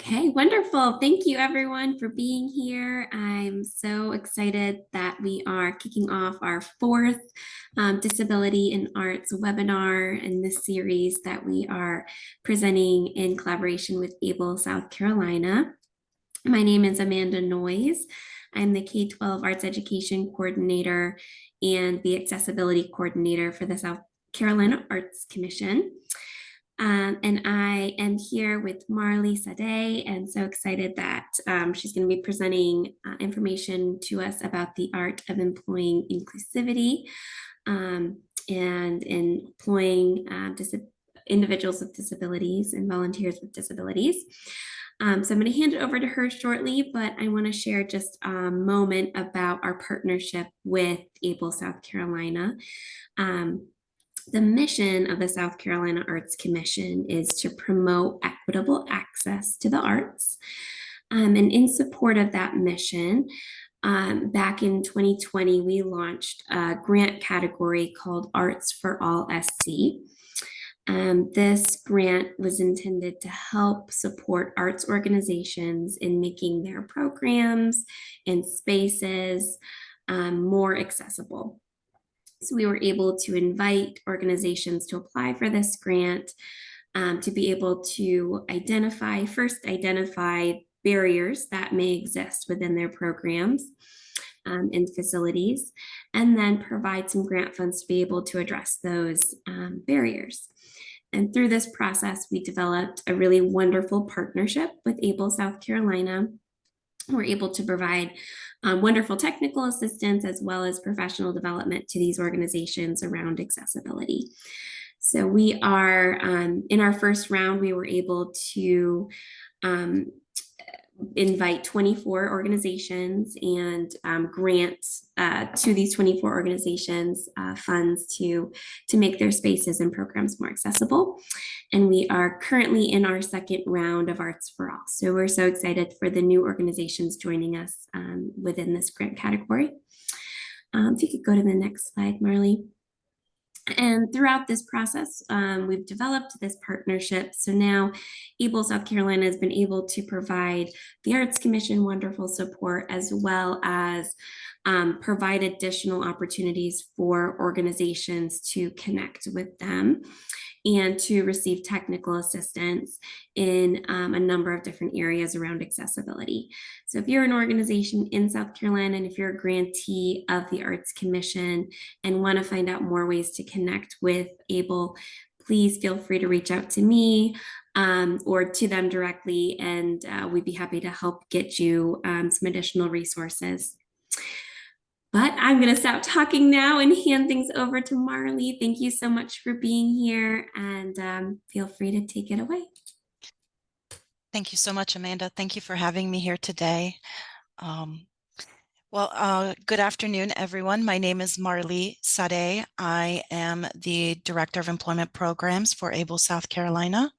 Okay, wonderful. Thank you everyone for being here. I'm so excited that we are kicking off our fourth Disability in Arts webinar in this series that we are presenting in collaboration with Able South Carolina. My name is Amanda Noyes. I'm the K-12 Arts Education Coordinator and the Accessibility Coordinator for the South Carolina Arts Commission. And I am here with Marley Saade, and so excited that she's going to be presenting information to us about the art of employing inclusivity and employing individuals with disabilities and volunteers with disabilities. So I'm going to hand it over to her shortly, but I want to share just a moment about our partnership with Able South Carolina. The mission of the South Carolina Arts Commission is to promote equitable access to the arts. And in support of that mission, back in 2020, we launched a grant category called Arts for All SC. This grant was intended to help support arts organizations in making their programs and spaces more accessible. So we were able to invite organizations to apply for this grant to be able to identify barriers that may exist within their programs and facilities, and then provide some grant funds to be able to address those barriers. And through this process, we developed a really wonderful partnership with Able South Carolina. We're able to provide wonderful technical assistance as well as professional development to these organizations around accessibility. So we are, in our first round, we were able to invite 24 organizations and grant to these 24 organizations funds to make their spaces and programs more accessible. And we are currently in our second round of Arts for All. So we're so excited for the new organizations joining us within this grant category. If you could go to the next slide, Marley. And throughout this process, we've developed this partnership. So now Able South Carolina has been able to provide the Arts Commission wonderful support, as well as provide additional opportunities for organizations to connect with them and to receive technical assistance in a number of different areas around accessibility. So if you're an organization in South Carolina, and if you're a grantee of the Arts Commission and want to find out more ways to connect with Able, please feel free to reach out to me or to them directly, and we'd be happy to help get you some additional resources. But I'm going to stop talking now and hand things over to Marley. Thank you so much for being here, and feel free to take it away. Thank you so much, Amanda. Thank you for having me here today. Good afternoon, everyone. My name is Marley Saade. I am the Director of Employment Programs for Able South Carolina.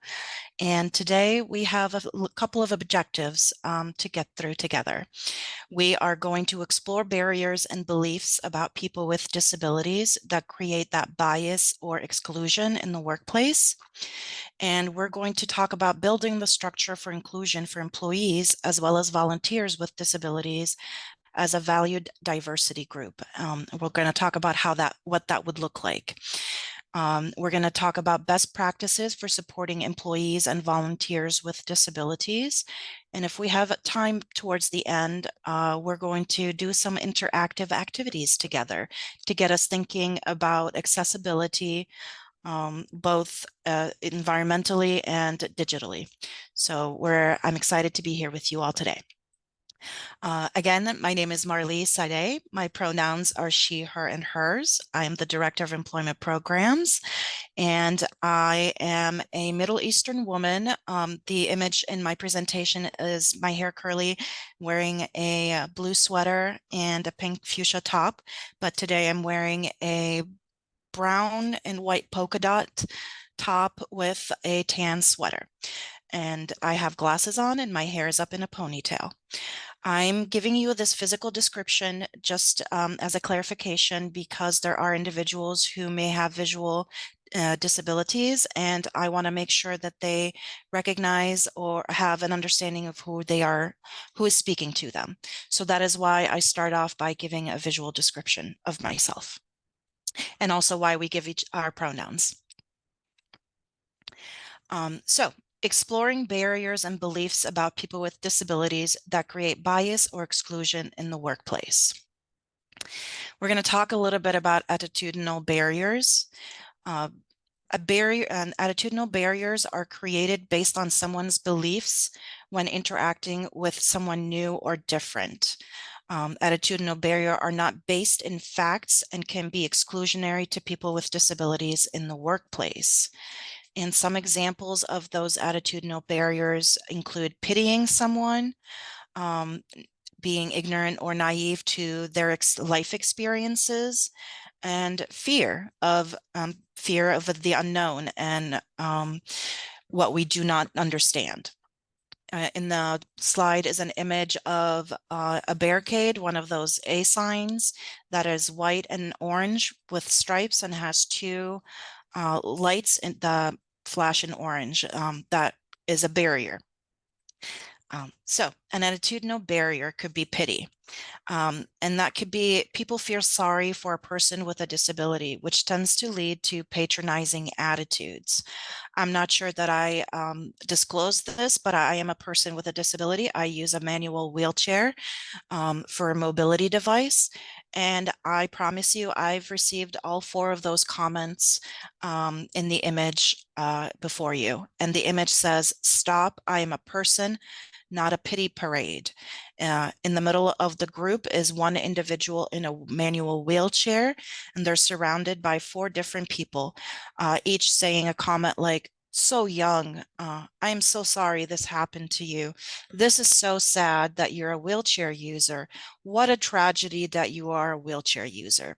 And today we have a couple of objectives to get through together. We are going to explore barriers and beliefs about people with disabilities that create that bias or exclusion in the workplace. And we're going to talk about building the structure for inclusion for employees as well as volunteers with disabilities as a valued diversity group. We're going to talk about what that would look like. We're going to talk about best practices for supporting employees and volunteers with disabilities. And if we have time towards the end, we're going to do some interactive activities together to get us thinking about accessibility, both environmentally and digitally. So I'm excited to be here with you all today. Again, my name is Marley Saade. My pronouns are she, her, and hers. I am the Director of Employment Programs, and I am a Middle Eastern woman. The image in my presentation is my hair curly, wearing a blue sweater and a pink fuchsia top, but today I'm wearing a brown and white polka dot top with a tan sweater. And I have glasses on and my hair is up in a ponytail. I'm giving you this physical description just as a clarification because there are individuals who may have visual disabilities, and I want to make sure that they recognize or have an understanding of who they are, who is speaking to them. So that is why I start off by giving a visual description of myself, and also why we give each our pronouns. So exploring barriers and beliefs about people with disabilities that create bias or exclusion in the workplace. We're going to talk a little bit about attitudinal barriers. A barrier and attitudinal barriers are created based on someone's beliefs when interacting with someone new or different. Attitudinal barriers are not based in facts and can be exclusionary to people with disabilities in the workplace. And some examples of those attitudinal barriers include pitying someone, being ignorant or naive to their life experiences, and fear of the unknown and what we do not understand. In the slide is an image of a barricade, one of those A signs that is white and orange with stripes and has two lights in the flash in orange. That is a barrier. So an attitudinal barrier could be pity. And that could be people feel sorry for a person with a disability, which tends to lead to patronizing attitudes. I'm not sure that I disclosed this, but I am a person with a disability. I use a manual wheelchair for a mobility device. And I promise you, I've received all four of those comments in the image before you. And the image says, "Stop, I am a person, not a pity parade." In the middle of the group is one individual in a manual wheelchair, and they're surrounded by four different people, each saying a comment like, "So young, I am so sorry this happened to you. This is so sad that you're a wheelchair user. What a tragedy that you are a wheelchair user."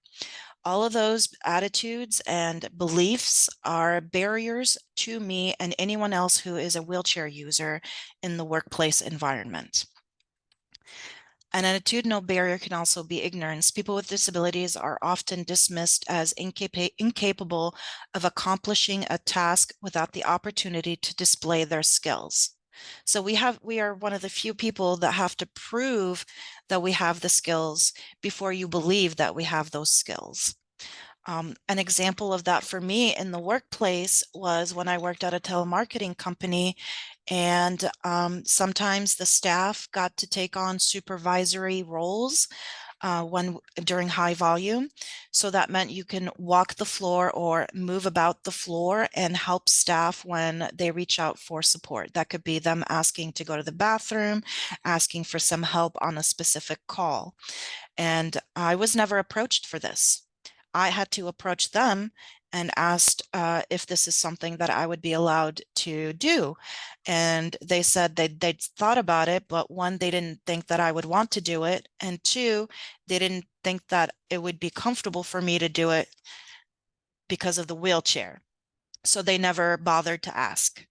All of those attitudes and beliefs are barriers to me and anyone else who is a wheelchair user in the workplace environment. An attitudinal barrier can also be ignorance. People with disabilities are often dismissed as incapable of accomplishing a task without the opportunity to display their skills. So we are one of the few people that have to prove that we have the skills before you believe that we have those skills. An example of that for me in the workplace was when I worked at a telemarketing company, and sometimes the staff got to take on supervisory roles during high volume. So that meant you can walk the floor or move about the floor and help staff when they reach out for support. That could be them asking to go to the bathroom, asking for some help on a specific call. And I was never approached for this. I had to approach them and asked if this is something that I would be allowed to do. And they said they'd thought about it, but one, they didn't think that I would want to do it. And two, they didn't think that it would be comfortable for me to do it because of the wheelchair. So they never bothered to ask.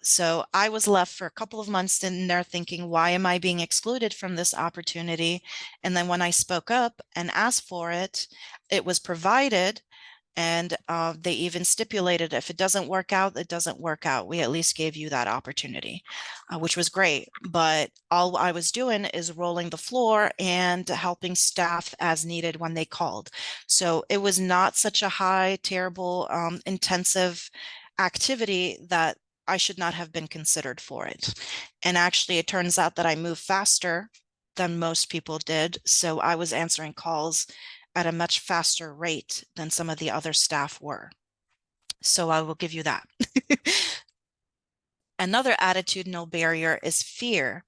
So I was left for a couple of months in there thinking, why am I being excluded from this opportunity? And then when I spoke up and asked for it, it was provided. And they even stipulated if it doesn't work out, it doesn't work out. We at least gave you that opportunity, which was great. But all I was doing is rolling the floor and helping staff as needed when they called. So it was not such a high, terrible, intensive activity that I should not have been considered for it. And actually, it turns out that I moved faster than most people did. So I was answering calls at a much faster rate than some of the other staff were. So I will give you that. Another attitudinal barrier is fear.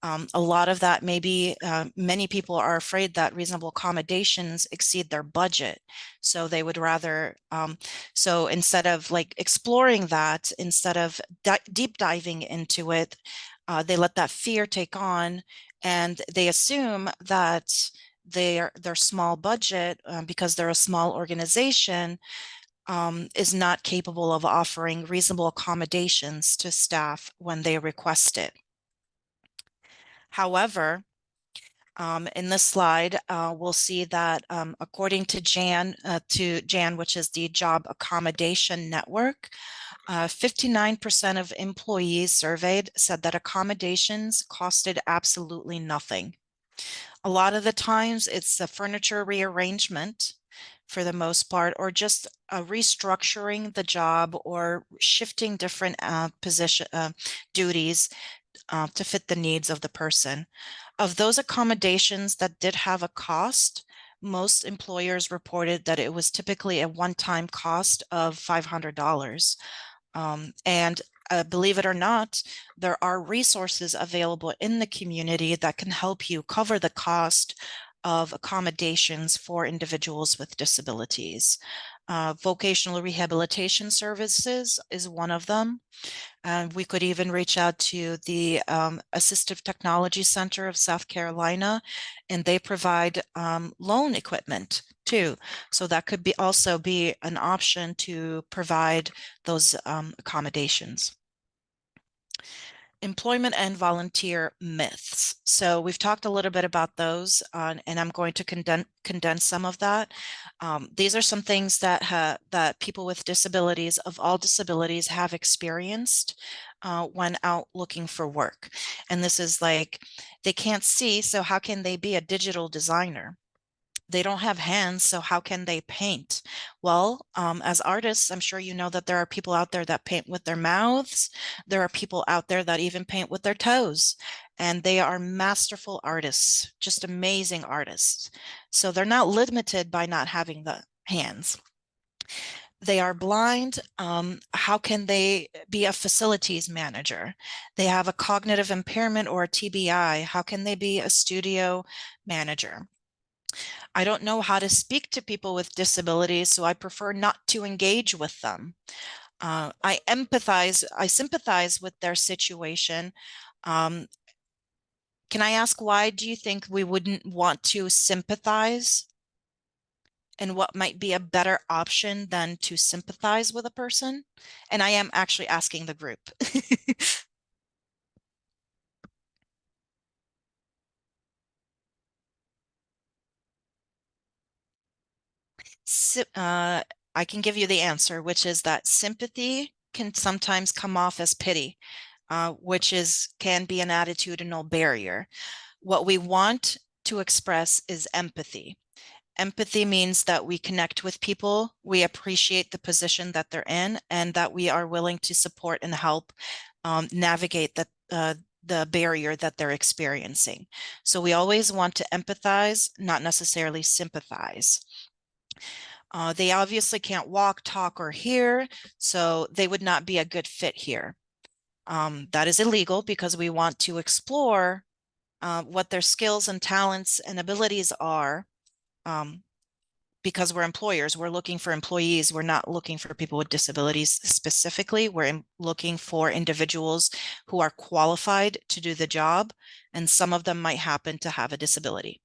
A lot of that maybe many people are afraid that reasonable accommodations exceed their budget. So they would rather, so instead of like exploring that, instead of deep diving into it, they let that fear take on, and they assume that their small budget, because they're a small organization, is not capable of offering reasonable accommodations to staff when they request it. However, In this slide, we'll see that according to JAN, which is the Job Accommodation Network, 59% of employees surveyed said that accommodations costed absolutely nothing. A lot of the times it's the furniture rearrangement for the most part, or just restructuring the job or shifting different duties to fit the needs of the person. Of those accommodations that did have a cost, most employers reported that it was typically a one-time cost of $500. And believe it or not, there are resources available in the community that can help you cover the cost of accommodations for individuals with disabilities. Vocational rehabilitation services is one of them. We could even reach out to the Assistive Technology Center of South Carolina, and they provide loan equipment too. So that could be also be an option to provide those accommodations. Employment and volunteer myths. So we've talked a little bit about those, and I'm going to condense some of that. These are some things that that people with disabilities of all disabilities have experienced when out looking for work. And this is like, they can't see, so how can they be a digital designer? They don't have hands, so how can they paint? Well, as artists, I'm sure you know that there are people out there that paint with their mouths. There are people out there that even paint with their toes, and they are masterful artists, just amazing artists. So they're not limited by not having the hands. They are blind. How can they be a facilities manager? They have a cognitive impairment or a TBI. How can they be a studio manager? I don't know how to speak to people with disabilities, so I prefer not to engage with them. I sympathize with their situation. Can I ask, why do you think we wouldn't want to sympathize? And what might be a better option than to sympathize with a person? And I am actually asking the group. I can give you the answer, which is that sympathy can sometimes come off as pity, which can be an attitudinal barrier. What we want to express is empathy. Empathy means that we connect with people, we appreciate the position that they're in, and that we are willing to support and help navigate the barrier that they're experiencing. So we always want to empathize, not necessarily sympathize. They obviously can't walk, talk, or hear, so they would not be a good fit here. That is illegal because we want to explore what their skills and talents and abilities are, because we're employers. We're looking for employees. We're not looking for people with disabilities specifically. We're looking for individuals who are qualified to do the job, and some of them might happen to have a disability.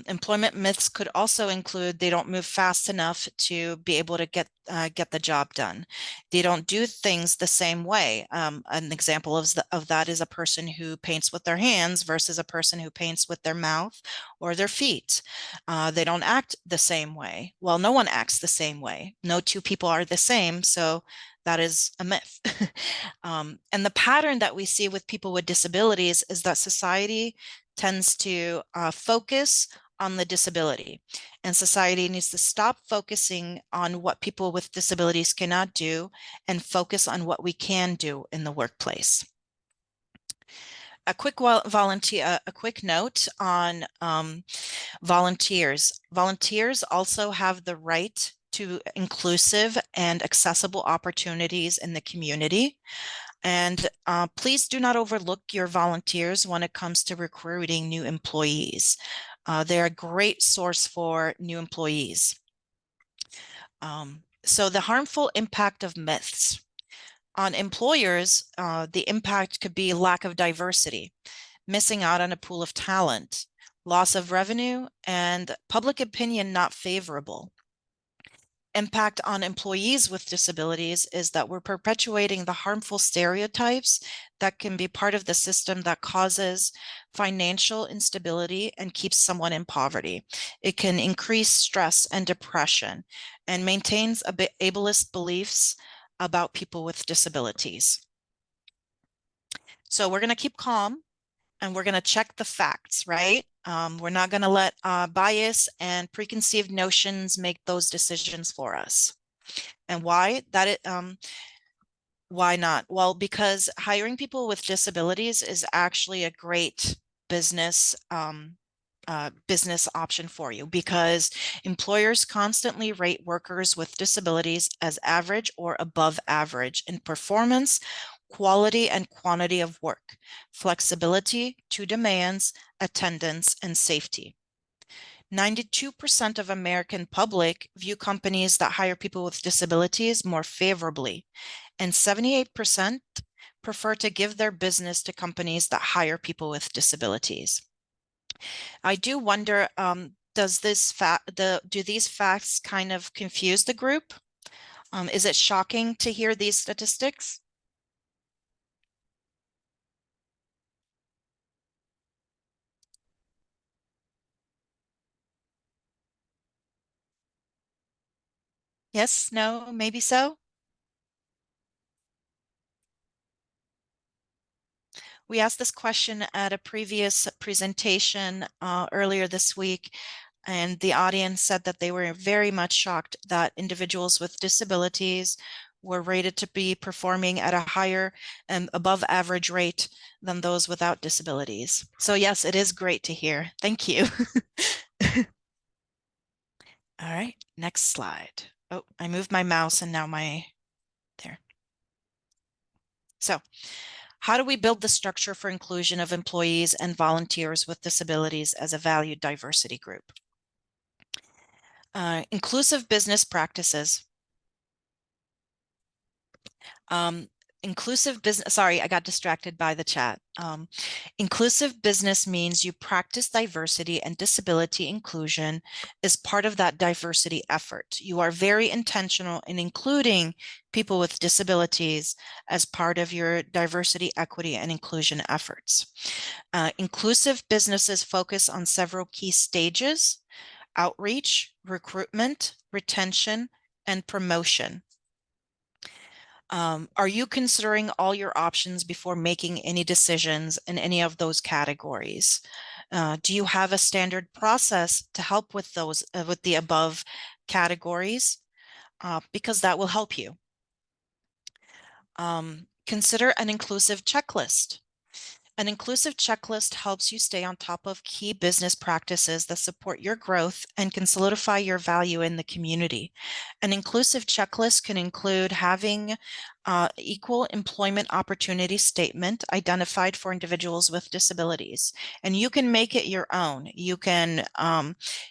Employment myths could also include they don't move fast enough to be able to get the job done. They don't do things the same way. An example of that is a person who paints with their hands versus a person who paints with their mouth or their feet. They don't act the same way. Well, no one acts the same way. No two people are the same, so that is a myth. And the pattern that we see with people with disabilities is that society tends to focus on the disability, and society needs to stop focusing on what people with disabilities cannot do and focus on what we can do in the workplace. A quick note on volunteers. Volunteers also have the right to inclusive and accessible opportunities in the community. And please do not overlook your volunteers when it comes to recruiting new employees. They're a great source for new employees. So the harmful impact of myths. On employers, the impact could be lack of diversity, missing out on a pool of talent, loss of revenue, and public opinion not favorable. impact on employees with disabilities is that we're perpetuating the harmful stereotypes that can be part of the system that causes financial instability and keeps someone in poverty. It can increase stress and depression and maintains ableist beliefs about people with disabilities. So we're going to keep calm and we're going to check the facts, right? We're not going to let bias and preconceived notions make those decisions for us. And why? Why not? Well, because hiring people with disabilities is actually a great business business option for you, because employers constantly rate workers with disabilities as average or above average in performance, quality, and quantity of work, flexibility to demands, attendance, and safety. 92% of American public view companies that hire people with disabilities more favorably, and 78% prefer to give their business to companies that hire people with disabilities. I do wonder, do these facts kind of confuse the group? Is it shocking to hear these statistics? Yes, no, maybe so? We asked this question at a previous presentation earlier this week, and the audience said that they were very much shocked that individuals with disabilities were rated to be performing at a higher and above average rate than those without disabilities. So yes, it is great to hear. Thank you. All right, next slide. Oh, I moved my mouse and now there. So how do we build the structure for inclusion of employees and volunteers with disabilities as a valued diversity group? Inclusive business practices. Inclusive business, sorry, I got distracted by the chat. Inclusive business means you practice diversity and disability inclusion as part of that diversity effort. You are very intentional in including people with disabilities as part of your diversity, equity, and inclusion efforts. Inclusive businesses focus on several key stages: outreach, recruitment, retention, and promotion. Are you considering all your options before making any decisions in any of those categories? Do you have a standard process to help with those, with the above categories? Because that will help you. Consider an inclusive checklist. An inclusive checklist helps you stay on top of key business practices that support your growth and can solidify your value in the community. An inclusive checklist can include having equal employment opportunity statement identified for individuals with disabilities, and you can make it your own. You can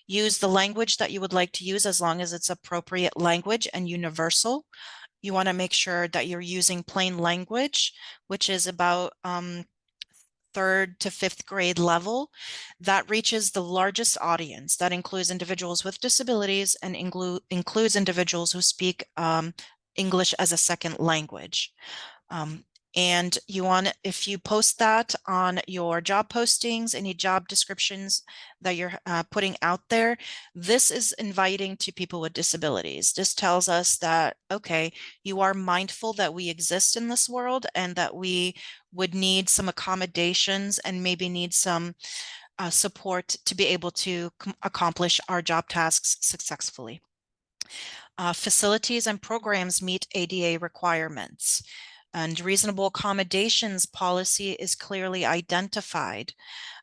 use the language that you would like to use as long as it's appropriate language and universal. You want to make sure that you're using plain language, which is about 3rd to 5th grade level. That reaches the largest audience. That includes individuals with disabilities and includes individuals who speak English as a second language. And you want, if you post that on your job postings, any job descriptions that you're putting out there, this is inviting to people with disabilities. This tells us that, okay, you are mindful that we exist in this world and that we would need some accommodations and maybe need some support to be able to accomplish our job tasks successfully. Facilities and programs meet ADA requirements, and reasonable accommodations policy is clearly identified,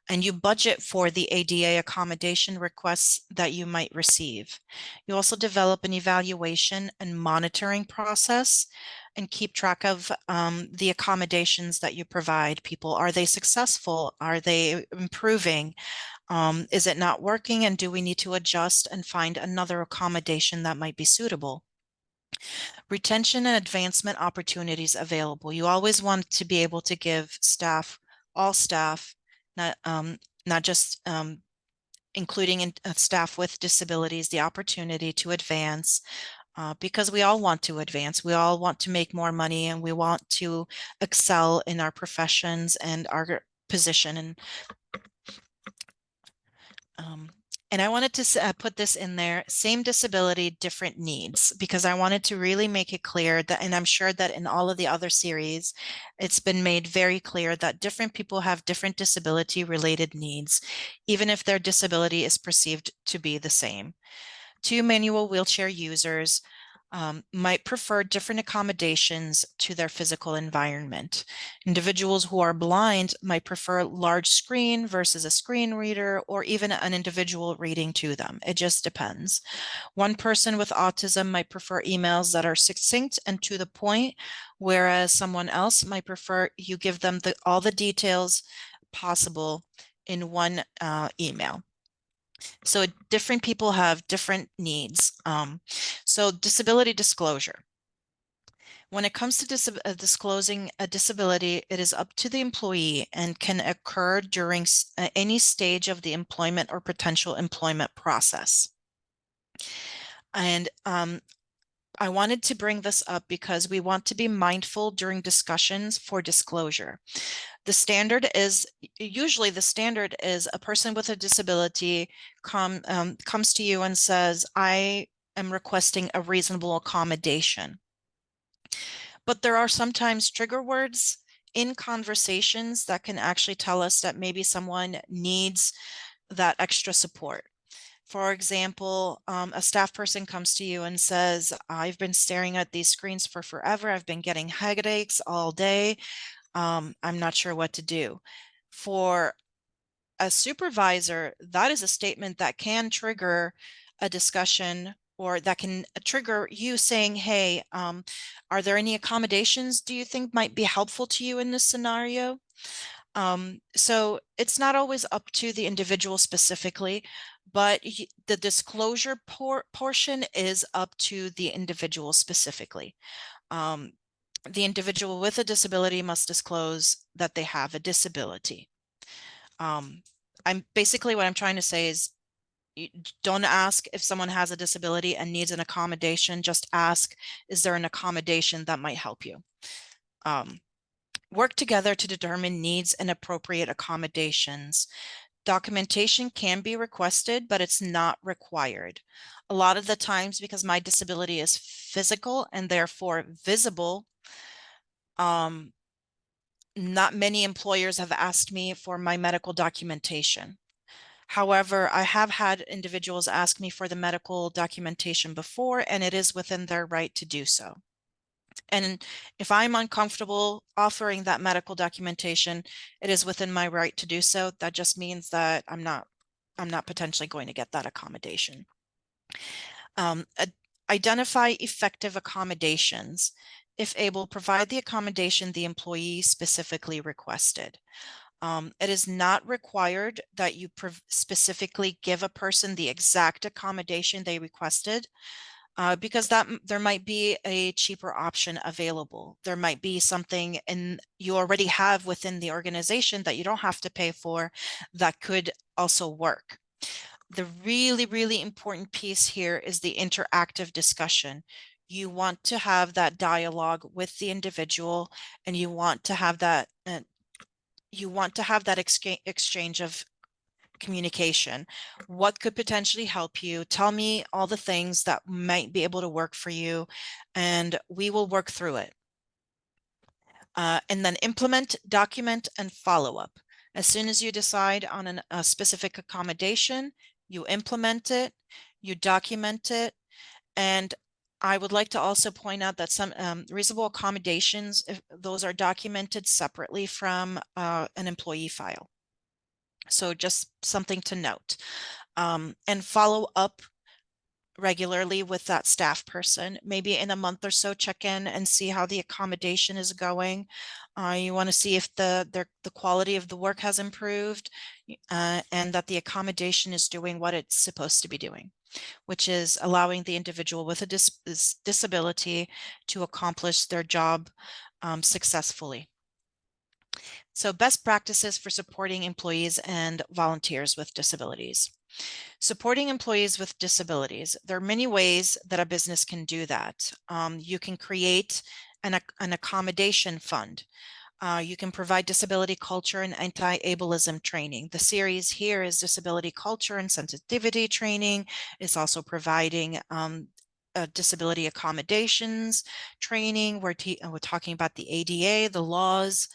and you budget for the ADA accommodation requests that you might receive. You also develop an evaluation and monitoring process and keep track of the accommodations that you provide people. Are they successful? Are they improving? Is it not working? And do we need to adjust and find another accommodation that might be suitable? Retention and advancement opportunities available. You always want to be able to give staff, all staff, not just including staff with disabilities, the opportunity to advance. because we all want to advance, we all want to make more money, and we want to excel in our professions and our position. And I wanted to put this in there, same disability, different needs, because I wanted to really make it clear that, and I'm sure that in all of the other series, it's been made very clear that different people have different disability related needs, even if their disability is perceived to be the same. Two manual wheelchair users might prefer different accommodations to their physical environment. Individuals who are blind might prefer a large screen versus a screen reader, or even an individual reading to them. It just depends. One person with autism might prefer emails that are succinct and to the point, whereas someone else might prefer you give them all the details possible in one email. So different people have different needs. So disability disclosure. When it comes to disclosing a disability, it is up to the employee and can occur during any stage of the employment or potential employment process. And I wanted to bring this up because we want to be mindful during discussions for disclosure. The standard is, usually the standard is a person with a disability comes to you and says, I am requesting a reasonable accommodation. But there are sometimes trigger words in conversations that can actually tell us that maybe someone needs that extra support. For example, a staff person comes to you and says, I've been staring at these screens for forever. I've been getting headaches all day. I'm not sure what to do. For a supervisor, that is a statement that can trigger a discussion, or that can trigger you saying, hey, are there any accommodations do you think might be helpful to you in this scenario? So it's not always up to the individual specifically, but the disclosure portion is up to the individual specifically. The individual with a disability must disclose that they have a disability. What I'm trying to say is, don't ask if someone has a disability and needs an accommodation. Just ask, is there an accommodation that might help you? Work together to determine needs and appropriate accommodations. Documentation can be requested, but it's not required. A lot of the times, because my disability is physical and therefore visible, not many employers have asked me for my medical documentation. However, I have had individuals ask me for the medical documentation before, and it is within their right to do so. And if I'm uncomfortable offering that medical documentation, it is within my right to do so. That just means that I'm not potentially going to get that accommodation. Identify effective accommodations. If able, provide the accommodation the employee specifically requested. It is not required that you specifically give a person the exact accommodation they requested, because there might be a cheaper option available. There might be something you already have within the organization that you don't have to pay for that could also work. The really, really important piece here is the interactive discussion. You want to have that dialogue with the individual, and you want to have that exchange of communication. What could potentially help you? Tell me all the things that might be able to work for you, and we will work through it. And then implement, document, and follow up. As soon as you decide on a specific accommodation, you implement it, you document it, and I would like to also point out that some reasonable accommodations, if those are documented separately from an employee file. So just something to note. And follow up regularly with that staff person. Maybe in a month or so, check in and see how the accommodation is going. You want to see if the quality of the work has improved, and that the accommodation is doing what it's supposed to be doing, which is allowing the individual with a disability to accomplish their job successfully. So best practices for supporting employees and volunteers with disabilities. Supporting employees with disabilities. There are many ways that a business can do that. You can create an accommodation fund. You can provide disability culture and anti-ableism training. The series here is disability culture and sensitivity training. It's also providing disability accommodations training. We're talking about the ADA, the laws,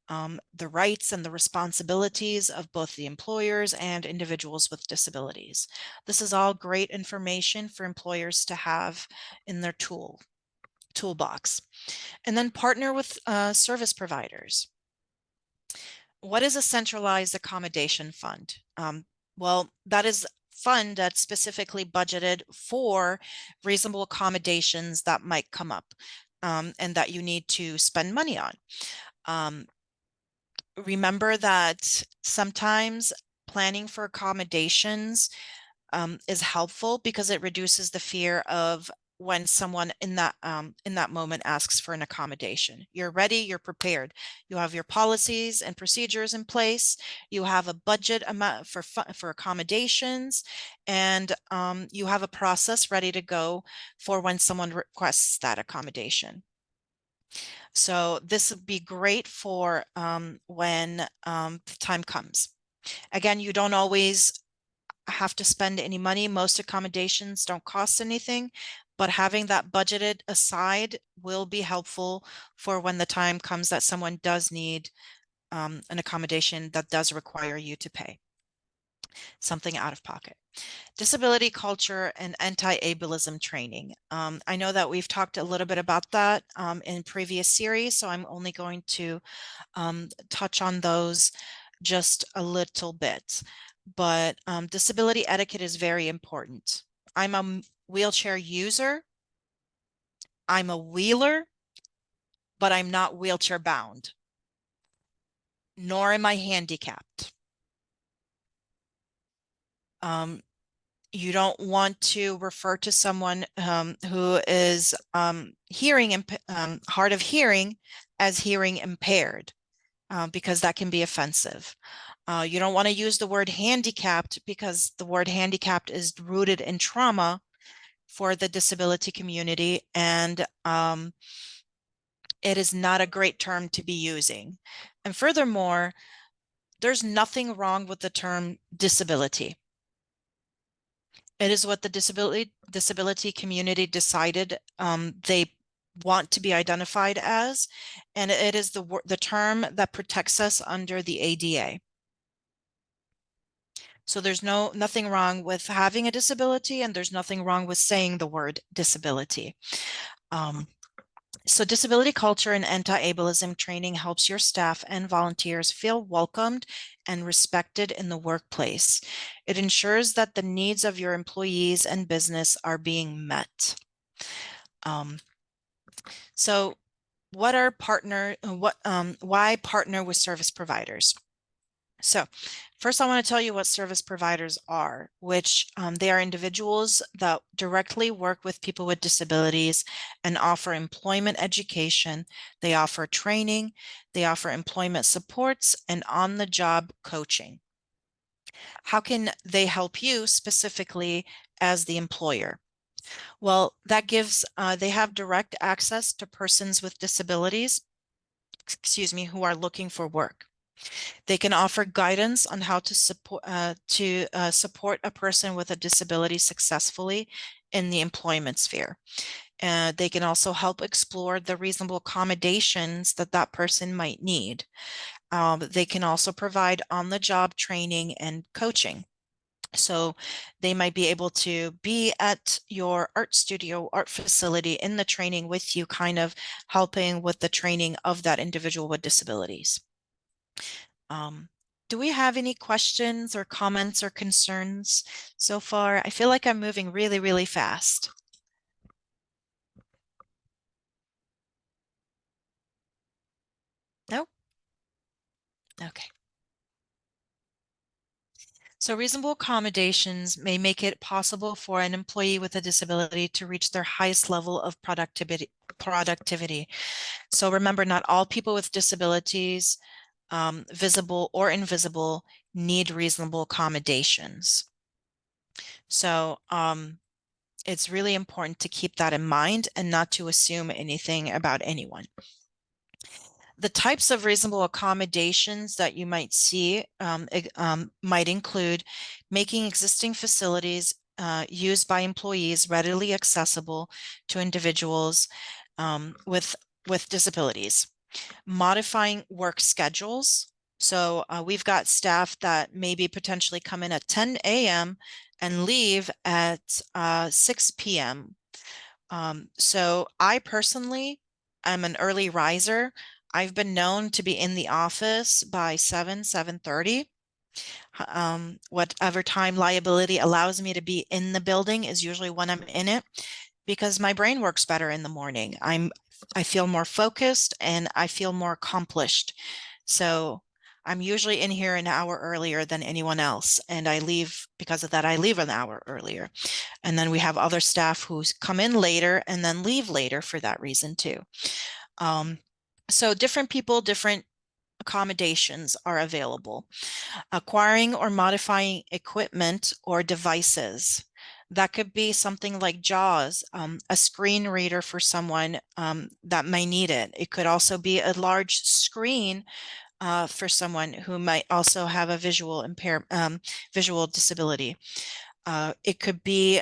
the rights and the responsibilities of both the employers and individuals with disabilities. This is all great information for employers to have in their toolbox. And then partner with service providers. What is a centralized accommodation fund? Well, that is fund that's specifically budgeted for reasonable accommodations that might come up and that you need to spend money on. Remember that sometimes planning for accommodations is helpful because it reduces the fear of when someone in that moment asks for an accommodation. You're ready, you're prepared. You have your policies and procedures in place. You have a budget amount for accommodations, and you have a process ready to go for when someone requests that accommodation. So this would be great for when the time comes. Again, you don't always have to spend any money. Most accommodations don't cost anything, but having that budgeted aside will be helpful for when the time comes that someone does need an accommodation that does require you to pay something out of pocket. Disability culture and anti-ableism training. I know that we've talked a little bit about that in previous series, so I'm only going to touch on those just a little bit. But disability etiquette is very important. I'm a wheelchair user. I'm a wheeler, but I'm not wheelchair bound, nor am I handicapped. You don't want to refer to someone who is hard of hearing as hearing impaired because that can be offensive. You don't want to use the word handicapped because the word handicapped is rooted in trauma for the disability community, and it is not a great term to be using. And furthermore, there's nothing wrong with the term disability. It is what the disability community decided they want to be identified as, and it is the term that protects us under the ADA. So there's nothing wrong with having a disability, and there's nothing wrong with saying the word disability. So disability culture and anti-ableism training helps your staff and volunteers feel welcomed and respected in the workplace. It ensures that the needs of your employees and business are being met. So why partner with service providers? So first, I want to tell you what service providers are, which they are individuals that directly work with people with disabilities and offer employment education. They offer training, they offer employment supports and on-the-job coaching. How can they help you specifically as the employer? Well, that gives, they have direct access to persons with disabilities, who are looking for work. They can offer guidance on how to support a person with a disability successfully in the employment sphere. They can also help explore the reasonable accommodations that that person might need. They can also provide on-the-job training and coaching. So they might be able to be at your art studio, art facility in the training with you, kind of helping with the training of that individual with disabilities. Do we have any questions or comments or concerns so far? I feel like I'm moving really, really fast. Nope. Okay. So reasonable accommodations may make it possible for an employee with a disability to reach their highest level of productivity. So remember, not all people with disabilities, visible or invisible, need reasonable accommodations. So it's really important to keep that in mind and not to assume anything about anyone. The types of reasonable accommodations that you might see might include making existing facilities used by employees readily accessible to individuals with disabilities, modifying work schedules. So we've got staff that maybe potentially come in at 10 a.m. and leave at 6 p.m. So I personally am an early riser. I've been known to be in the office by 7:30. Whatever time liability allows me to be in the building is usually when I'm in it because my brain works better in the morning. I feel more focused and I feel more accomplished. So I'm usually in here an hour earlier than anyone else. And I leave because of that, I leave an hour earlier. And then we have other staff who come in later and then leave later for that reason too. So different people, different accommodations are available. Acquiring or modifying equipment or devices. That could be something like JAWS, a screen reader for someone that may need it. It could also be a large screen for someone who might also have a visual disability. It could be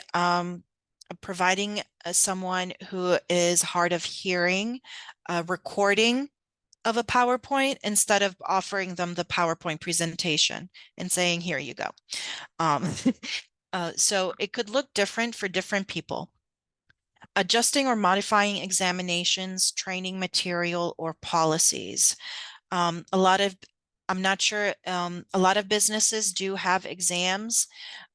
providing someone who is hard of hearing a recording of a PowerPoint instead of offering them the PowerPoint presentation and saying, here you go. So it could look different for different people. Adjusting or modifying examinations, training material, or policies. I'm not sure, a lot of businesses do have exams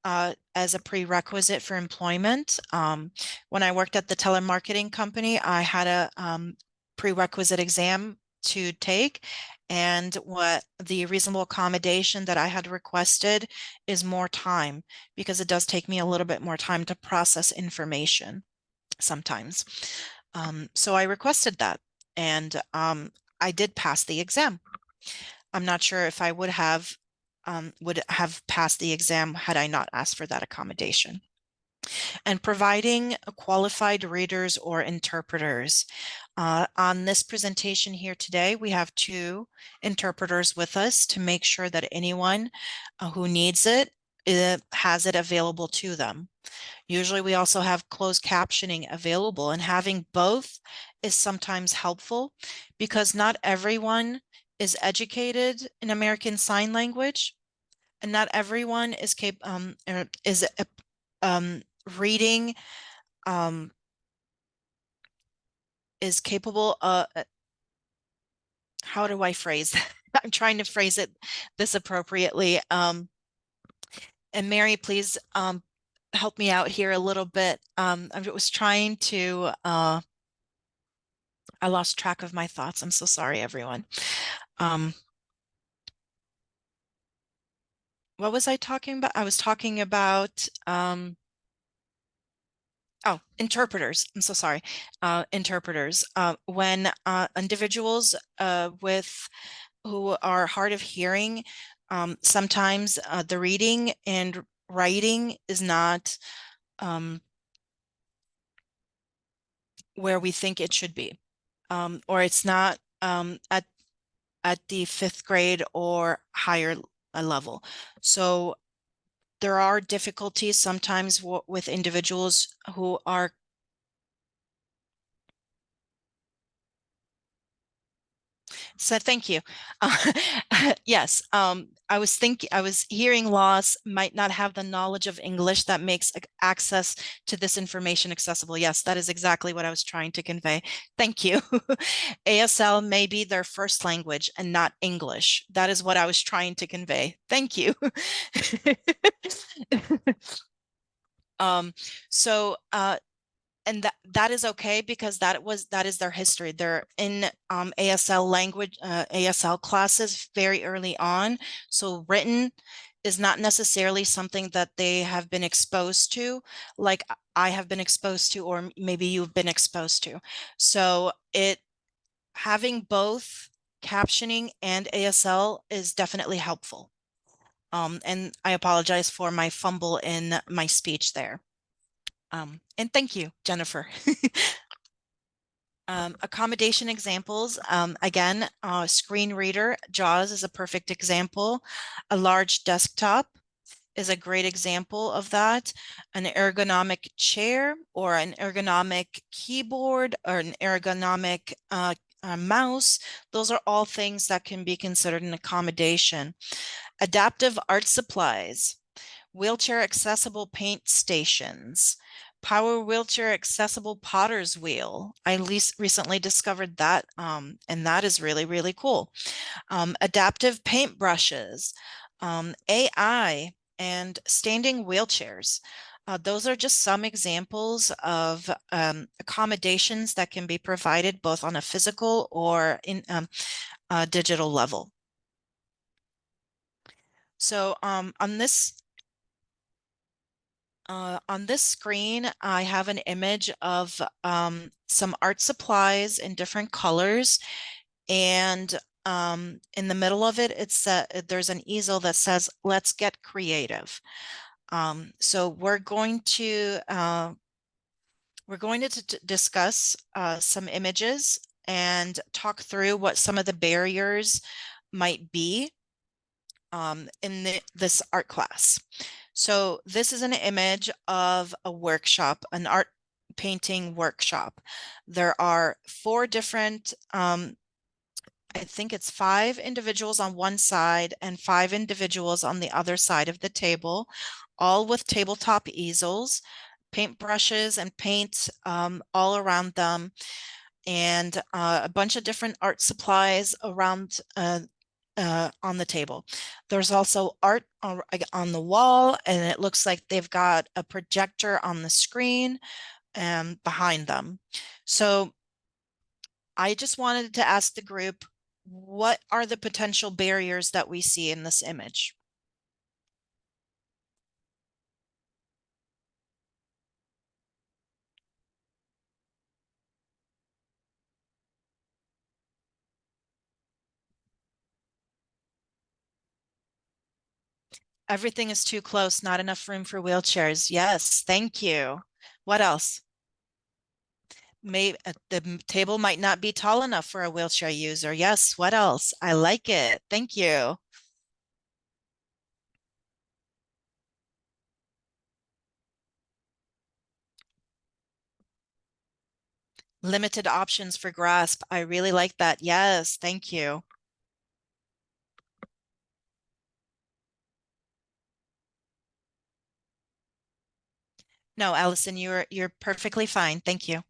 as a prerequisite for employment. When I worked at the telemarketing company, I had a prerequisite exam to take. And what the reasonable accommodation that I had requested is more time because it does take me a little bit more time to process information sometimes. So I requested that and I did pass the exam. I'm not sure if I would have passed the exam had I not asked for that accommodation. And providing qualified readers or interpreters. On this presentation here today, we have 2 interpreters with us to make sure that anyone who needs it has it available to them. Usually we also have closed captioning available, and having both is sometimes helpful because not everyone is educated in American Sign Language, and not everyone is reading is capable of, how do I phrase that? I'm trying to phrase it this appropriately. And Mary, please help me out here a little bit. I was trying to, I lost track of my thoughts. I'm so sorry, everyone. What was I talking about? I was talking about, oh, interpreters. I'm so sorry. Interpreters. When individuals who are hard of hearing, sometimes the reading and writing is not where we think it should be, or it's not at the 5th grade or higher level. So there are difficulties sometimes with individuals who are so thank you. Yes, I was hearing loss might not have the knowledge of English that makes access to this information accessible. Yes, that is exactly what I was trying to convey. Thank you. ASL may be their first language and not English. That is what I was trying to convey. Thank you. So and that is okay because that is their history. They're in ASL language, ASL classes very early on. So written is not necessarily something that they have been exposed to, like I have been exposed to, or maybe you've been exposed to. So having both captioning and ASL is definitely helpful. And I apologize for my fumble in my speech there. And thank you, Jennifer. Accommodation examples, again, screen reader, JAWS is a perfect example. A large desktop is a great example of that. An ergonomic chair or an ergonomic keyboard or an ergonomic mouse, those are all things that can be considered an accommodation. Adaptive art supplies, wheelchair accessible paint stations, power wheelchair accessible potter's wheel. I recently discovered that, and that is really, really cool. Adaptive paint brushes, AI, and standing wheelchairs. Those are just some examples of accommodations that can be provided both on a physical or in a digital level. So on this screen, I have an image of some art supplies in different colors. And in the middle of it, there's an easel that says, "Let's get creative." So we're going to discuss some images and talk through what some of the barriers might be in this art class. So this is an image of a workshop, an art painting workshop. There are 4 different, I think it's 5 individuals on one side and 5 individuals on the other side of the table, all with tabletop easels, paint brushes and paint all around them, and a bunch of different art supplies around on the table. There's also art on the wall, and it looks like they've got a projector on the screen behind them. So I just wanted to ask the group, what are the potential barriers that we see in this image? Everything is too close, not enough room for wheelchairs. Yes, thank you. What else? The table might not be tall enough for a wheelchair user. Yes, what else? I like it. Thank you. Limited options for grasp. I really like that. Yes, thank you. No, Allison, you're perfectly fine. Thank you.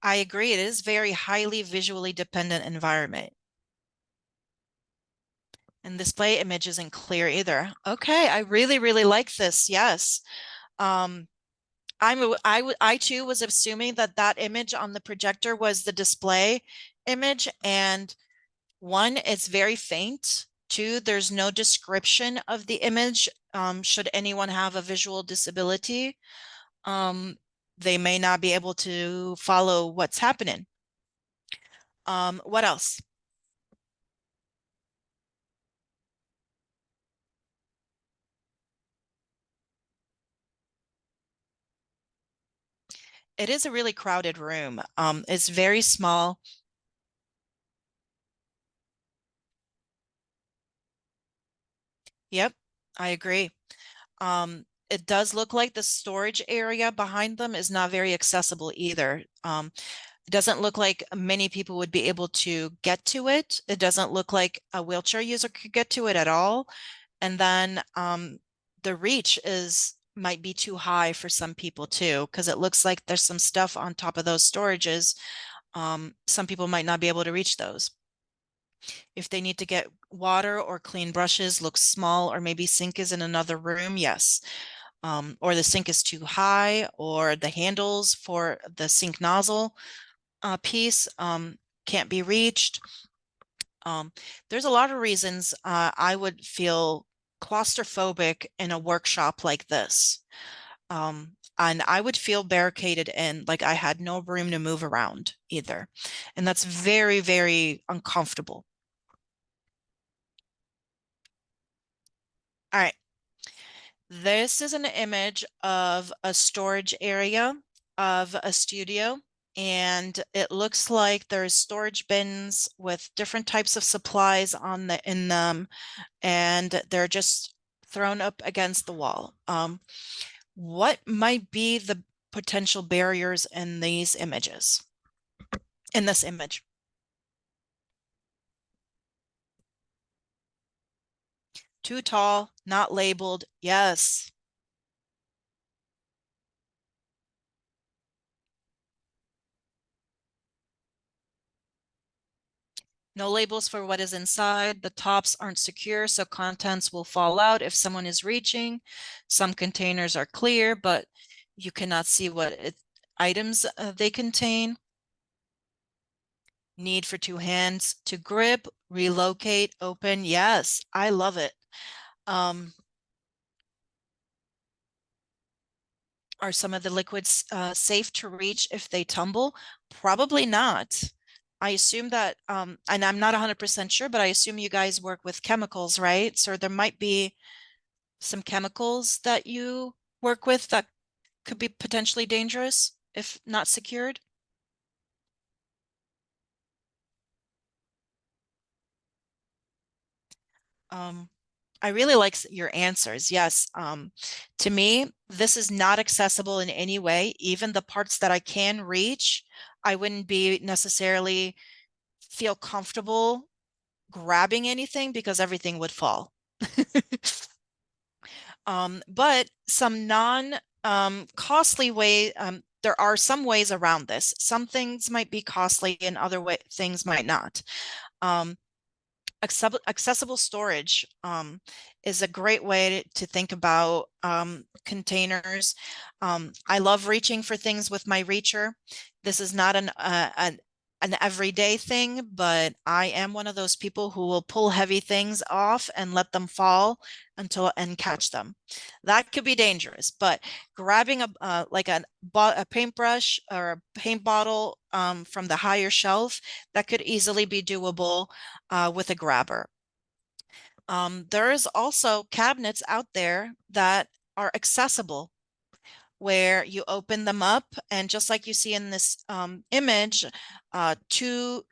I agree. It is very highly visually dependent environment. And display image isn't clear either. Okay, I really, really like this. Yes. I too was assuming that that image on the projector was the display image, and 1, it's very faint. 2, there's no description of the image. Should anyone have a visual disability, they may not be able to follow what's happening. What else? It is a really crowded room. It's very small. Yep, I agree. It does look like the storage area behind them is not very accessible either. It doesn't look like many people would be able to get to it. It doesn't look like a wheelchair user could get to it at all. And then the reach might be too high for some people too, because it looks like there's some stuff on top of those storages. Some people might not be able to reach those. If they need to get water or clean brushes, looks small, or maybe sink is in another room, yes. Or the sink is too high, or the handles for the sink nozzle piece can't be reached. There's a lot of reasons I would feel claustrophobic in a workshop like this. And I would feel barricaded in, like I had no room to move around either. And that's very, very uncomfortable. All right. This is an image of a storage area of a studio, and it looks like there's storage bins with different types of supplies in them, and they're just thrown up against the wall. What might be the potential barriers in these images, in this image? Too tall, not labeled. Yes. No labels for what is inside. The tops aren't secure, so contents will fall out if someone is reaching. Some containers are clear, but you cannot see what items they contain. Need for two hands to grip, relocate, open. Yes, I love it. Are some of the liquids safe to reach if they tumble? Probably not. I assume that, and I'm not 100% sure, but I assume you guys work with chemicals, right? So there might be some chemicals that you work with that could be potentially dangerous if not secured. Um, I really like your answers. Yes. To me, this is not accessible in any way. Even the parts that I can reach, I wouldn't be necessarily feel comfortable grabbing anything because everything would fall. But some non costly way, there are some ways around this. Some things might be costly and other things might not. Um, accessible storage is a great way to think about containers. I love reaching for things with my reacher. This is not an everyday thing, but I am one of those people who will pull heavy things off and let them fall and catch them. That could be dangerous, but grabbing like a paintbrush or a paint bottle from the higher shelf, that could easily be doable with a grabber. There is also cabinets out there that are accessible where you open them up, and just like you see in this image, two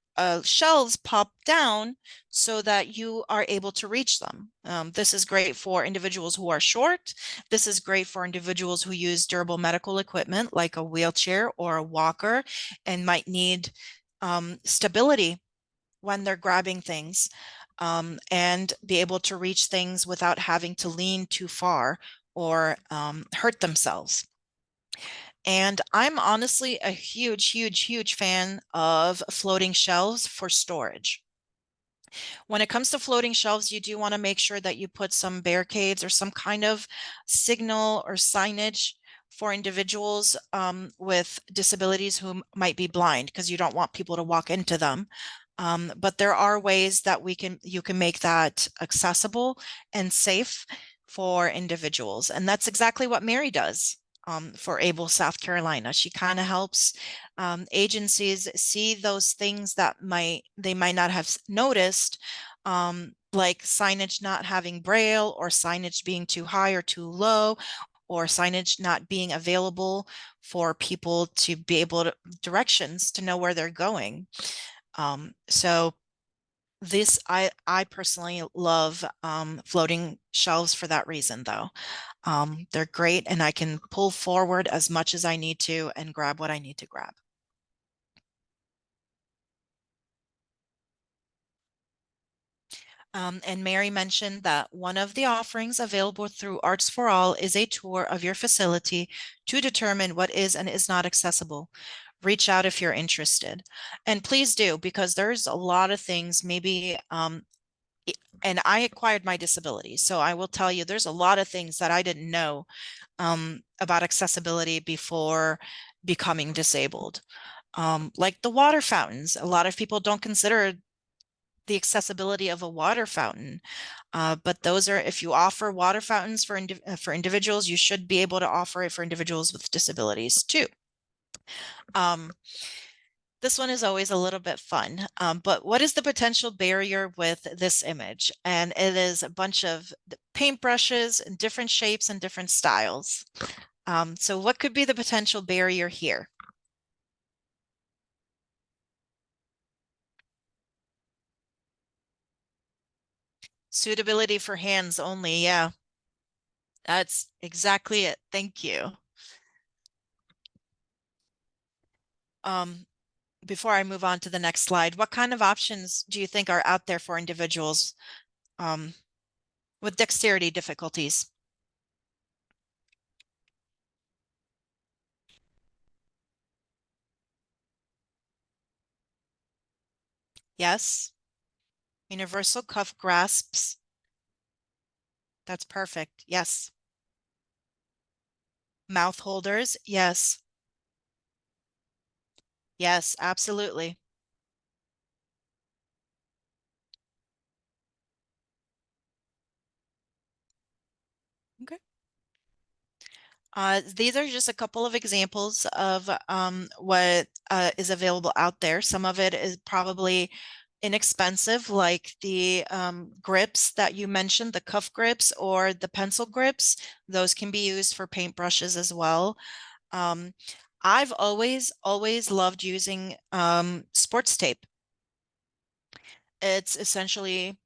shelves pop down so that you are able to reach them. This is great for individuals who are short. This is great for individuals who use durable medical equipment like a wheelchair or a walker and might need stability when they're grabbing things, and be able to reach things without having to lean too far or hurt themselves. And I'm honestly a huge, huge, huge fan of floating shelves for storage. When it comes to floating shelves, you do want to make sure that you put some barricades or some kind of signal or signage for individuals with disabilities who might be blind, because you don't want people to walk into them. But there are ways that you can make that accessible and safe for individuals. And that's exactly what Mary does for Able South Carolina. She kind of helps agencies see those things that they might not have noticed, like signage not having braille, or signage being too high or too low, or signage not being available for people to be able to directions to know where they're going. So this, I personally love floating shelves for that reason, though. They're great, and I can pull forward as much as I need to and grab what I need to grab. And Mary mentioned that one of the offerings available through Arts for All is a tour of your facility to determine what is and is not accessible. Reach out if you're interested. And please do, because there's a lot of things, maybe, and I acquired my disability. So I will tell you, there's a lot of things that I didn't know about accessibility before becoming disabled. Like the water fountains. A lot of people don't consider the accessibility of a water fountain. But those are, if you offer water fountains for individuals, you should be able to offer it for individuals with disabilities too. This one is always a little bit fun, but what is the potential barrier with this image? And it is a bunch of paintbrushes in different shapes and different styles. So what could be the potential barrier here? Suitability for hands only, yeah. That's exactly it. Thank you. Before I move on to the next slide, what kind of options do you think are out there for individuals with dexterity difficulties? Yes. Universal cuff grasps. That's perfect. Yes. Mouth holders. Yes. Yes, absolutely. Okay. These are just a couple of examples of what is available out there. Some of it is probably inexpensive, like the grips that you mentioned, the cuff grips or the pencil grips. Those can be used for paintbrushes as well. Um, I've always loved using sports tape. It's essentially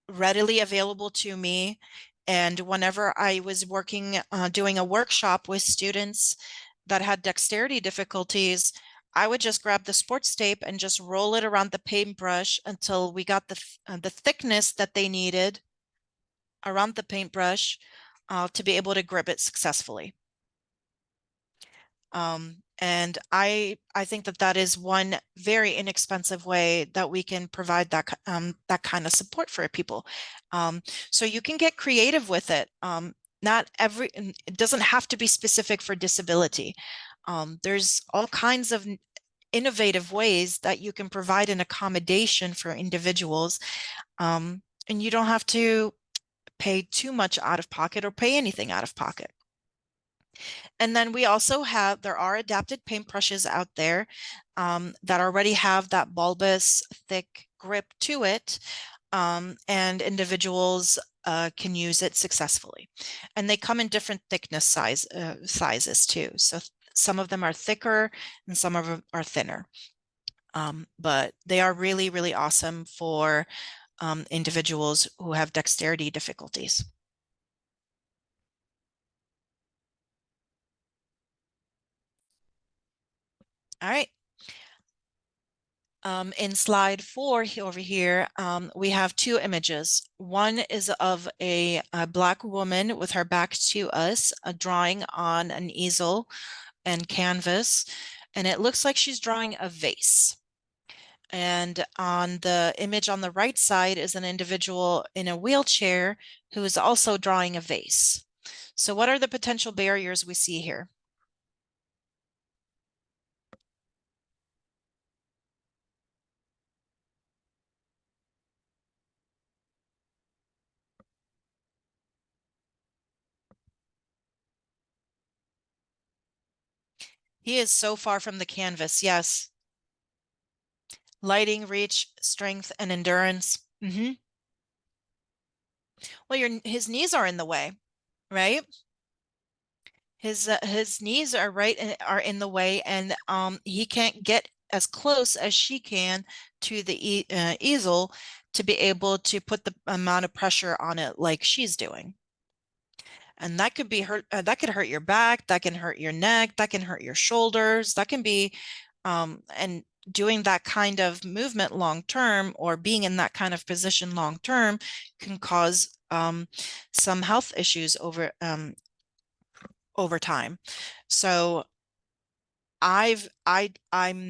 readily available to me. And whenever I was working, doing a workshop with students that had dexterity difficulties, I would just grab the sports tape and just roll it around the paintbrush until we got the thickness that they needed around the paintbrush to be able to grip it successfully. And I think that that is one very inexpensive way that we can provide that kind of support for people. So you can get creative with it. It doesn't have to be specific for disability. There's all kinds of innovative ways that you can provide an accommodation for individuals. And you don't have to pay too much out of pocket or pay anything out of pocket. And then we also have, there are adapted paintbrushes out there that already have that bulbous, thick grip to it, and individuals can use it successfully. And they come in different thickness sizes too. So some of them are thicker and some of them are thinner. But they are really, really awesome for individuals who have dexterity difficulties. All right. In slide 4 over here, we have two images. One is of a Black woman with her back to us, drawing on an easel and canvas, and it looks like she's drawing a vase. And on the image on the right side is an individual in a wheelchair who is also drawing a vase. So what are the potential barriers we see here? He is so far from the canvas. Yes. Lighting, reach, strength, and endurance. Well, his knees are in the way, right? His knees are are in the way, and he can't get as close as she can to the easel to be able to put the amount of pressure on it like she's doing. And that could be hurt. That could hurt your back. That can hurt your neck. That can hurt your shoulders. That can be, and doing that kind of movement long term or being in that kind of position long term can cause some health issues over time. So I'm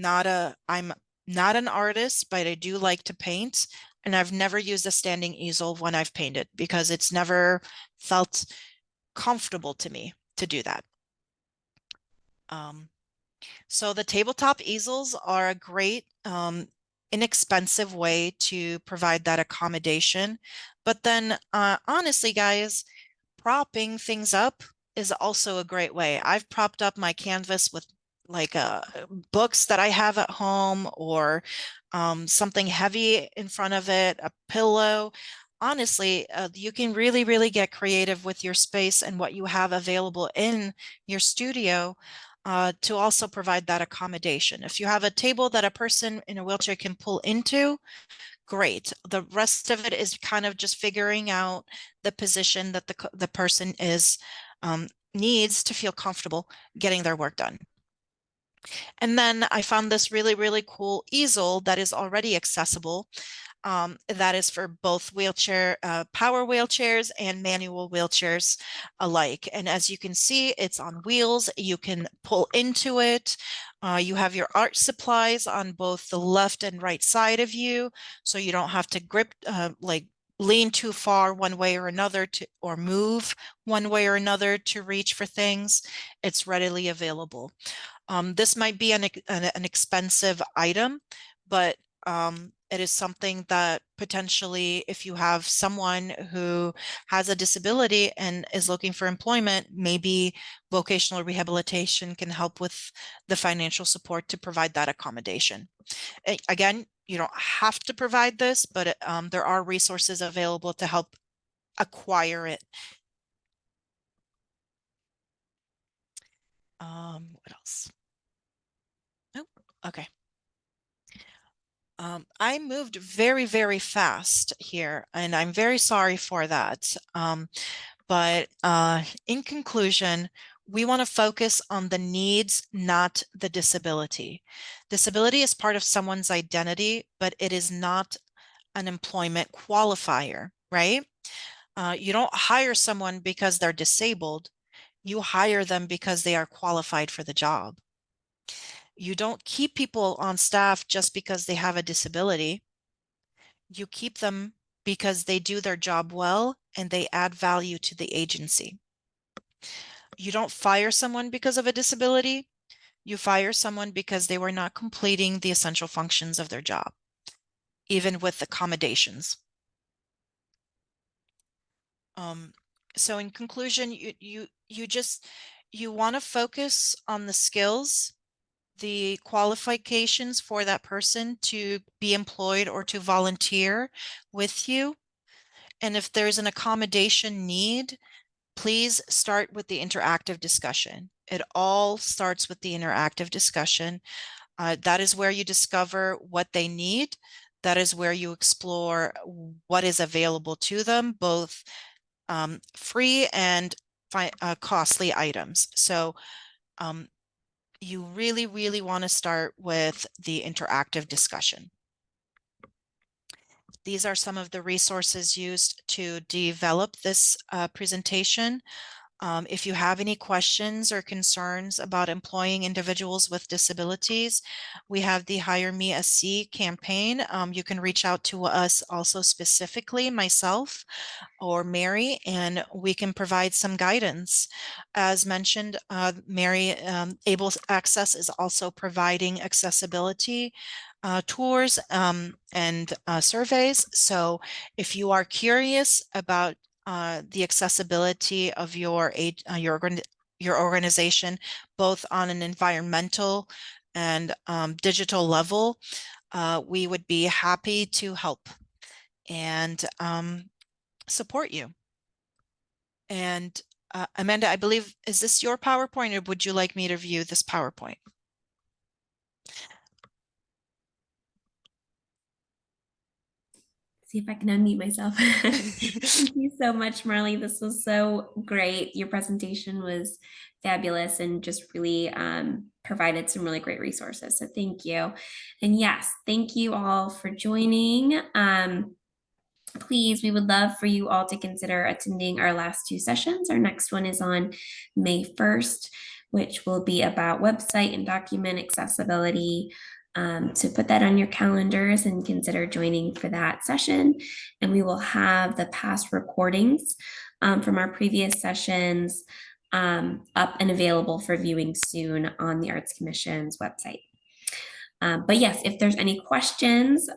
not an artist, but I do like to paint, and I've never used a standing easel when I've painted because it's never felt comfortable to me to do that. So the tabletop easels are a great inexpensive way to provide that accommodation. But then honestly, guys, propping things up is also a great way. I've propped up my canvas with like books that I have at home, or something heavy in front of it, a pillow. Honestly, you can really, really get creative with your space and what you have available in your studio to also provide that accommodation. If you have a table that a person in a wheelchair can pull into, great. The rest of it is kind of just figuring out the position that the person is needs to feel comfortable getting their work done. And then I found this really, really cool easel that is already accessible. That is for both power wheelchairs and manual wheelchairs alike. And as you can see, it's on wheels. You can pull into it. You have your art supplies on both the left and right side of you, so you don't have to grip, lean too far one way or another or move one way or another to reach for things. It's readily available. This might be an expensive item, but it is something that potentially, if you have someone who has a disability and is looking for employment, maybe vocational rehabilitation can help with the financial support to provide that accommodation. Again, you don't have to provide this, but there are resources available to help acquire it. What else? Oh, okay. I moved very, very fast here, and I'm very sorry for that. But in conclusion, we want to focus on the needs, not the disability. Disability is part of someone's identity, but it is not an employment qualifier, right? You don't hire someone because they're disabled. You hire them because they are qualified for the job. You don't keep people on staff just because they have a disability. You keep them because they do their job well and they add value to the agency. You don't fire someone because of a disability. You fire someone because they were not completing the essential functions of their job, even with accommodations. So in conclusion, you want to focus on the skills, the qualifications for that person to be employed or to volunteer with you. And if there's an accommodation need, please start with the interactive discussion. It all starts with the interactive discussion. That is where you discover what they need. That is where you explore what is available to them, both free and costly items. So you really, really want to start with the interactive discussion. These are some of the resources used to develop this presentation. If you have any questions or concerns about employing individuals with disabilities, we have the Hire Me a C campaign. You can reach out to us also specifically, myself or Mary, and we can provide some guidance. As mentioned, Mary, Able Access is also providing accessibility tours and surveys. So if you are curious about the accessibility of your organization, both on an environmental and digital level, we would be happy to help and support you. And Amanda, I believe, is this your PowerPoint, or would you like me to view this PowerPoint? See if I can unmute myself. Thank you so much, Marley. This was so great. Your presentation was fabulous and just really provided some really great resources. So thank you. And yes, thank you all for joining. Please, we would love for you all to consider attending our last two sessions. Our next one is on May 1st, which will be about website and document accessibility. So put that on your calendars and consider joining for that session. And we will have the past recordings from our previous sessions up and available for viewing soon on the Arts Commission's website. But yes, if there's any questions,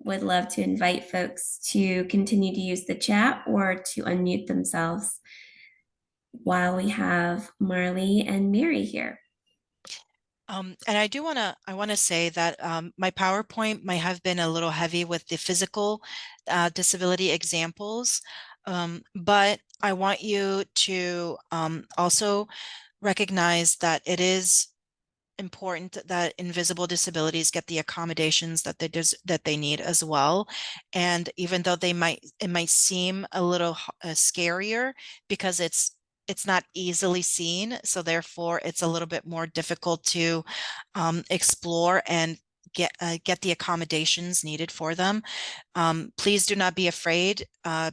would love to invite folks to continue to use the chat or to unmute themselves while we have Marley and Mary here. And I want to say that my PowerPoint might have been a little heavy with the physical disability examples, but I want you to also recognize that it is important that invisible disabilities get the accommodations that they need as well. And even though it might seem a little scarier because it's not easily seen, so therefore it's a little bit more difficult to explore and get the accommodations needed for them. Please do not be afraid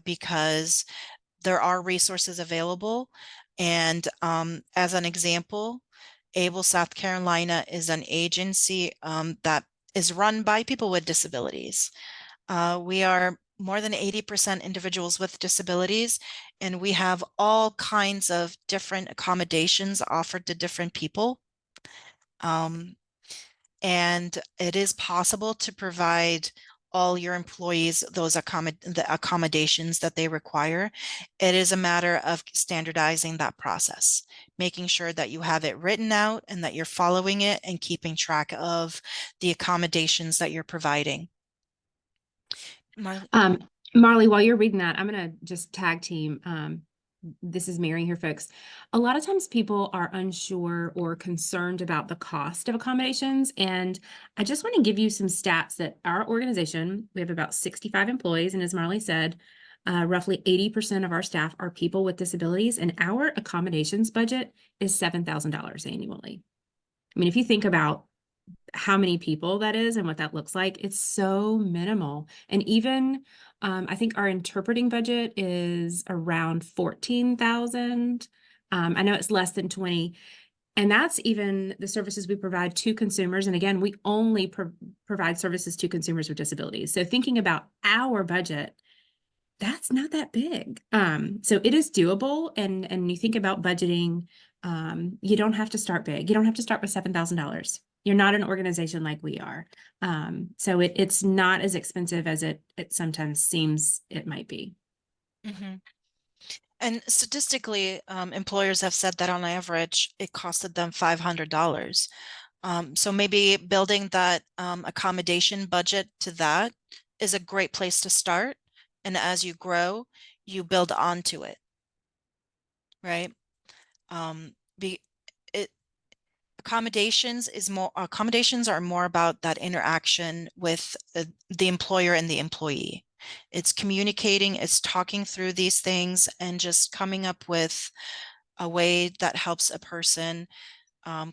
because there are resources available. And as an example, Able South Carolina is an agency that is run by people with disabilities. We are more than 80% individuals with disabilities, and we have all kinds of different accommodations offered to different people. And it is possible to provide all your employees those the accommodations that they require. It is a matter of standardizing that process, making sure that you have it written out and that you're following it and keeping track of the accommodations that you're providing. Marley, while you're reading that, I'm going to just tag team. This is Mary here, folks. A lot of times people are unsure or concerned about the cost of accommodations. And I just want to give you some stats that our organization, we have about 65 employees. And as Marley said, roughly 80% of our staff are people with disabilities. And our accommodations budget is $7,000 annually. I mean, if you think about how many people that is and what that looks like, it's so minimal. And even I think our interpreting budget is around 14,000. I know it's less than 20. And that's even the services we provide to consumers. And again, we only provide services to consumers with disabilities. So thinking about our budget, that's not that big. So it is doable. And you think about budgeting, you don't have to start big. You don't have to start with $7,000. You're not an organization like we are. So it's not as expensive as it sometimes seems it might be. Mm-hmm. And statistically, employers have said that on average, it costed them $500. So maybe building that accommodation budget to that is a great place to start. And as you grow, you build onto it, right? Accommodations are more about that interaction with the employer and the employee. It's communicating, it's talking through these things and just coming up with a way that helps a person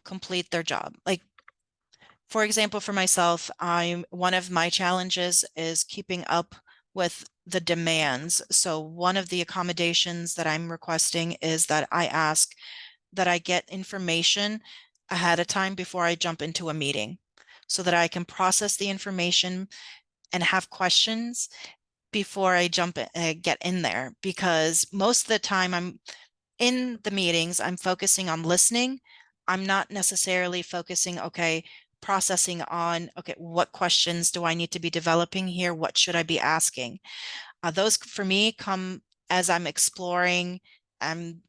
complete their job. Like, for example, for myself, one of my challenges is keeping up with the demands. So one of the accommodations that I'm requesting is that I ask that I get information ahead of time before I jump into a meeting so that I can process the information and have questions before I get in there, because most of the time I'm in the meetings, I'm focusing on listening. I'm not necessarily focusing, processing on, what questions do I need to be developing here? What should I be asking? Those for me come as I'm exploring, I'm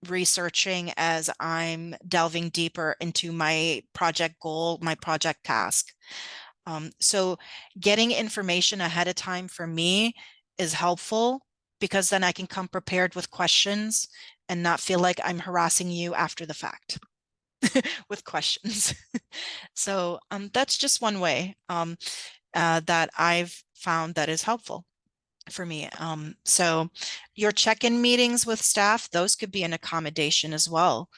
researching, as I'm delving deeper into my project goal, my project task. So getting information ahead of time for me is helpful because then I can come prepared with questions and not feel like I'm harassing you after the fact with questions. So that's just one way that I've found that is helpful for me. So your check-in meetings with staff, those could be an accommodation as well.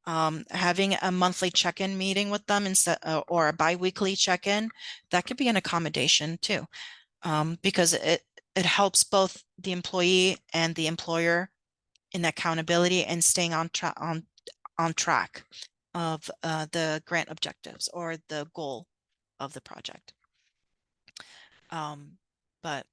Having a monthly check-in meeting with them instead or a bi-weekly check-in, that could be an accommodation too, because it helps both the employee and the employer in accountability and staying on track of the grant objectives or the goal of the project. But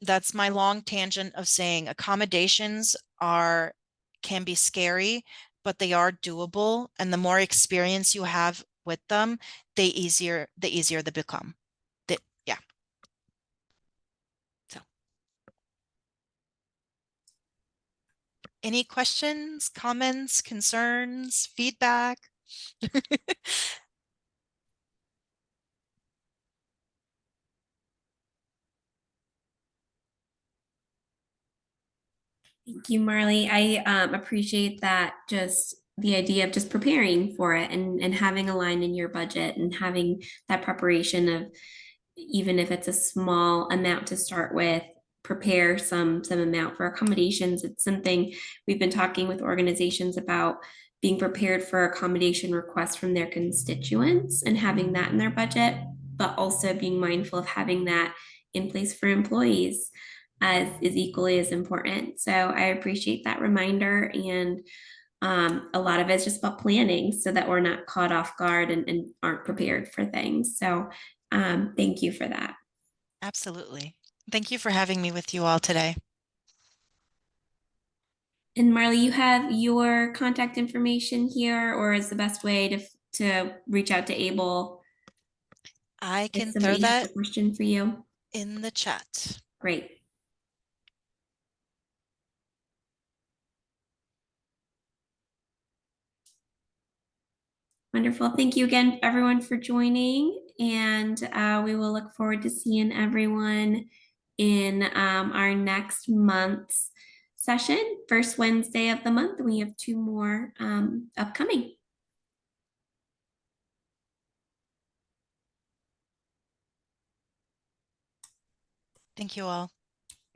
that's my long tangent of saying accommodations can be scary, but they are doable. And the more experience you have with them, the easier they become. Yeah. So, any questions, comments, concerns, feedback? Thank you, Marley. I appreciate that, just the idea of just preparing for it and having a line in your budget and having that preparation of, even if it's a small amount to start with, prepare some amount for accommodations. It's something we've been talking with organizations about, being prepared for accommodation requests from their constituents and having that in their budget, but also being mindful of having that in place for employees as is equally as important. So I appreciate that reminder, and a lot of it's just about planning so that we're not caught off guard and aren't prepared for things. So thank you for that. Absolutely. Thank you for having me with you all today. And Marley, you have your contact information here, or is the best way to reach out to Able I if can throw somebody has a that question for you? in the chat. Great. Wonderful. Thank you again, everyone, for joining. And we will look forward to seeing everyone in our next month's session, first Wednesday of the month. We have 2 more upcoming. Thank you all.